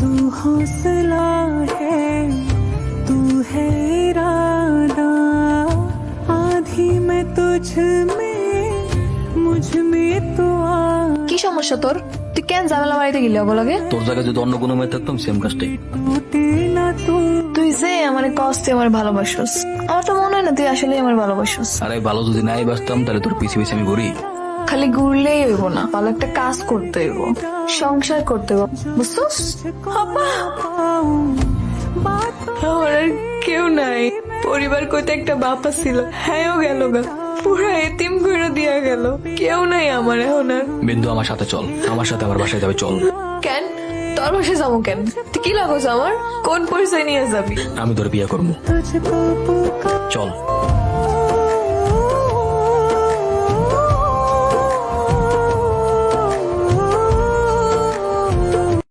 तू हौसला है तू है इरादा आधी मैं तुझ में मुझ में तो কি সমস্যা তোর? তুই কেন ঝামেলা বাড়িতে গেলি অবলাগে? তোর জায়গায় যদি অন্য কোনো মেয়ে থাকতাম সেম কাজটাই। टूटे ना तू তুই যে আমার কষ্টে আমার ভালোবাসোস, আমার তো মনে হয় না তুই আসলে আমার ভালোবাসোস। আর এই ভালো যদি নাই বাসতাম তাহলে তোর পিছিয়ে পিছিয়ে আমি ঘুরি। খালি ঘুরলেই হইব না, ভালো একটা কাজ করতে হইব, সংসার করতে হইব, বুঝছস? पाऊं बातों আমার আর কেউ নাই। পরিবার কইতে একটা বাপা ছিল, হ্যাঁও গেল গা, পুরা এতিম করে দিয়া গেল। কেউ নাই আমার এখন আর। বিন্দু আমার সাথে চল, আমার সাথে আমার বাসায় যাবে চল। কেন তোর বাসায় যাবো কেন? তুই কি লাগোস আমার? কোন পরিচয় নিয়ে যাবি? আমি তোর বিয়ে করবো, तुझको पुकार চল।